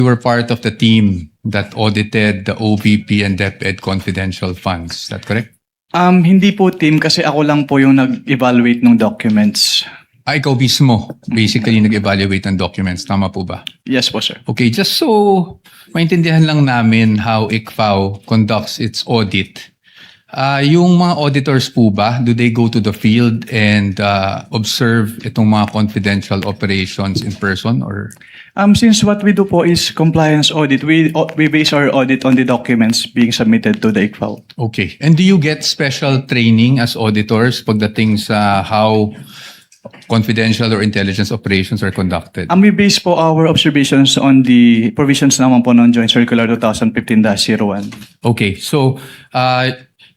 You were part of the team that audited the OVP and DepEd confidential funds. Is that correct? Hindi po team kasi ako lang po yung nag-evaluate ng documents. Ikaw mismo, basically nag-evaluate ng documents. Tama po ba? Yes po, sir. Okay, just so maintindihan lang namin how ICFAO conducts its audit. Yung mga auditors po ba, do they go to the field and observe itong mga confidential operations in person or? Since what we do po is compliance audit, we base our audit on the documents being submitted to the ICFAO. Okay. And do you get special training as auditors pagdating sa how confidential or intelligence operations are conducted? We base po our observations on the provisions naman po ng Joint Circular 2015-01. Okay. So,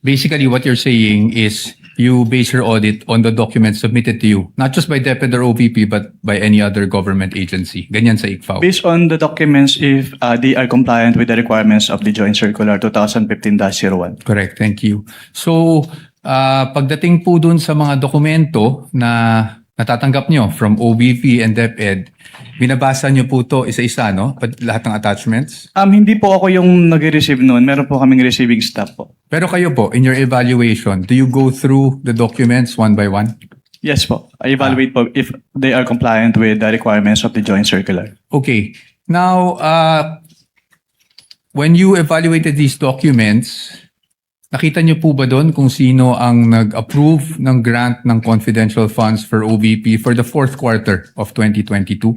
basically what you're saying is you base your audit on the documents submitted to you, not just by DepEd or OVP, but by any other government agency. Ganyan sa ICFAO. Based on the documents if they are compliant with the requirements of the Joint Circular 2015-01. Correct. Thank you. So, pagdating po dun sa mga dokumento na natatanggap nyo from OVP and DepEd, binabasa nyo po to isa-isa, no? Lahat ng attachments? Hindi po ako yung nag-receive noon. Meron po kaming receiving staff po. Pero kayo po, in your evaluation, do you go through the documents one by one? Yes po. I evaluate po if they are compliant with the requirements of the Joint Circular. Okay. Now, when you evaluated these documents, nakita niyo po ba doon kung sino ang nag-approve ng grant ng confidential funds for OVP for the fourth quarter of 2022?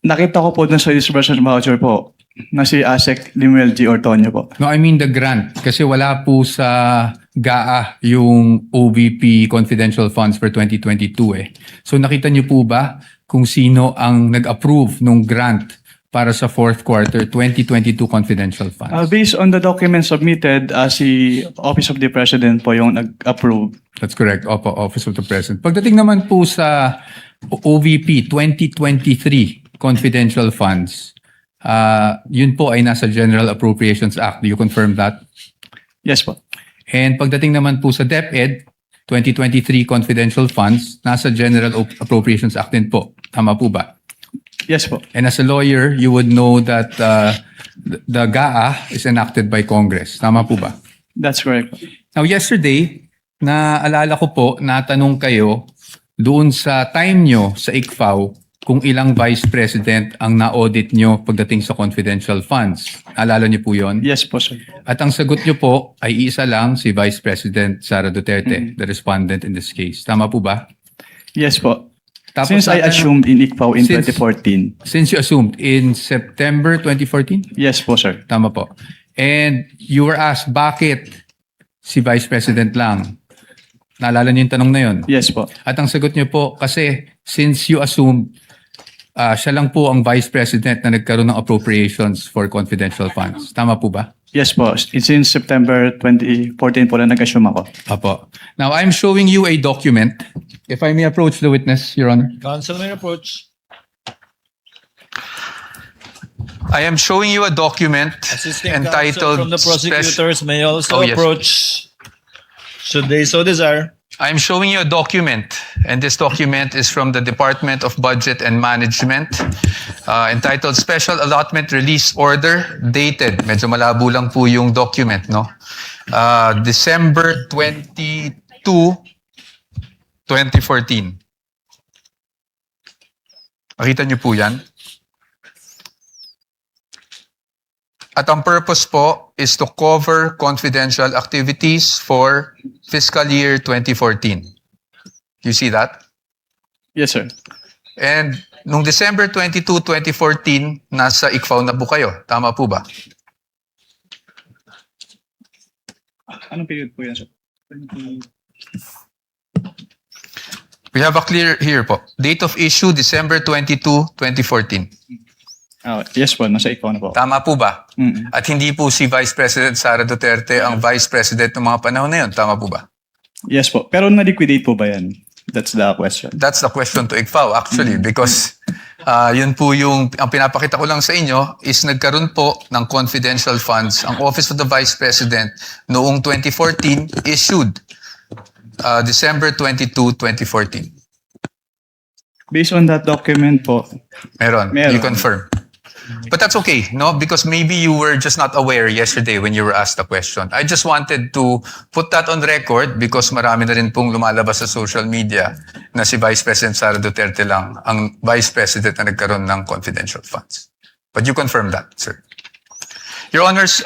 Nakita ko po dun sa disbursement voucher po na si Asek Limuel G. Ortonio po. No, I mean the grant. Kasi wala po sa GAA yung OVP confidential funds for 2022 eh. So nakita niyo po ba kung sino ang nag-approve ng grant para sa fourth quarter 2022 confidential funds? Based on the documents submitted, si Office of the President po yung nag-approve. That's correct. Opo, Office of the President. Pagdating naman po sa OVP 2023 confidential funds, yun po ay nasa General Appropriations Act. Do you confirm that? Yes po. And pagdating naman po sa DepEd 2023 confidential funds, nasa General Appropriations Act din po. Tama po ba? Yes po. And as a lawyer, you would know that the GAA is enacted by Congress. Tama po ba? That's correct. Now, yesterday, naalala ko po, natanong kayo doon sa time nyo sa ICFAO kung ilang vice president ang na-audit nyo pagdating sa confidential funds. Naalala nyo po yon? Yes po, sir. At ang sagot nyo po ay isa lang, si Vice President Sara Duterte, the respondent in this case. Tama po ba? Yes po. Tapos Since I assumed in ICFAO in 2014. Since you assumed in September 2014? Yes po, sir. Tama po. And you were asked, bakit si Vice President lang? Naalala niyo yung tanong na yun? Yes po. At ang sagot niyo po, kasi since you assumed siya lang po ang Vice President na nagkaroon ng appropriations for confidential funds. Tama po ba? Yes po. Since September 2014 po na nag-assume ako. Apo. Now, I'm showing you a document. If I may approach the witness, Your Honor. Counsel may approach. I am showing you a document Assisting entitled counsel from the prosecutors Spec- may also Oh, yes. approach should they so desire. I'm showing you a document, and this document is from the Department of Budget and Management, entitled Special Allotment Release Order, dated. Medyo malabo lang po yung document, no? December 22, 2014. Makita niyo po yan? At ang purpose po is to cover confidential activities for fiscal year 2014. You see that? Yes, sir. And nung December 22, 2014, nasa ICFAO na po kayo. Tama po ba? Anong period po yan, sir? We have a clear here po. Date of issue, December 22, 2014. Yes po, nasa ICFAO na po. Tama po ba? Mm. At hindi po si Vice President Sara Duterte ang Vice President ng mga panahon na yun. Tama po ba? Yes po. Pero na-liquidate po ba yan? That's the question. That's the question to ICFAO actually because yun po yung, ang pinapakita ko lang sa inyo is nagkaroon po ng confidential funds ang Office of the Vice President noong 2014 issued December 22, 2014. Based on that document po, Meron. Meron. You confirm. But that's okay, no? Because maybe you were just not aware yesterday when you were asked the question. I just wanted to put that on record because marami na rin pong lumalabas sa social media na si Vice President Sara Duterte lang ang Vice President na nagkaroon ng confidential funds. But you confirm that, sir. Your Honors,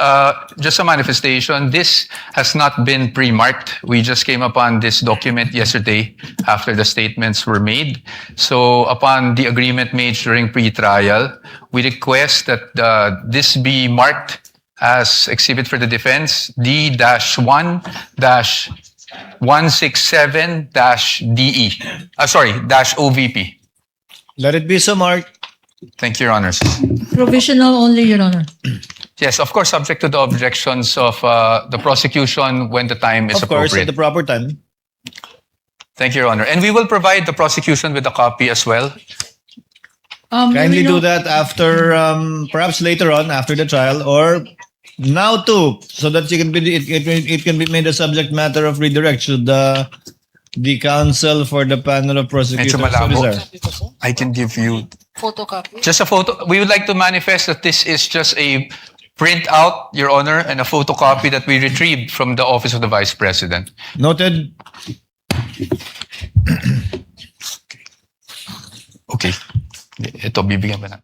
just a manifestation, this has not been pre-marked. We just came upon this document yesterday after the statements were made. So upon the agreement made during pre-trial, we request that this be marked as exhibit for the defense D-1-167-DE. -OVP. Let it be so marked. Thank you, Your Honors. Provisional only, Your Honor. Yes, of course, subject to the objections of the prosecution when the time is Of course, at appropriate. the proper time. Thank you, Your Honor. And we will provide the prosecution with a copy as well. Kindly we do know- that after, perhaps later on, after the trial, or now too, so that it can be made a subject matter of redirect should the counsel for the panel of prosecutors Medyo so malabo. desire. I can give you Photocopy. just a photo. We would like to manifest that this is just a printout, Your Honor, and a photocopy that we retrieved from the Office of the Vice President. Noted. Okay. Ito, bibigyan ba natin?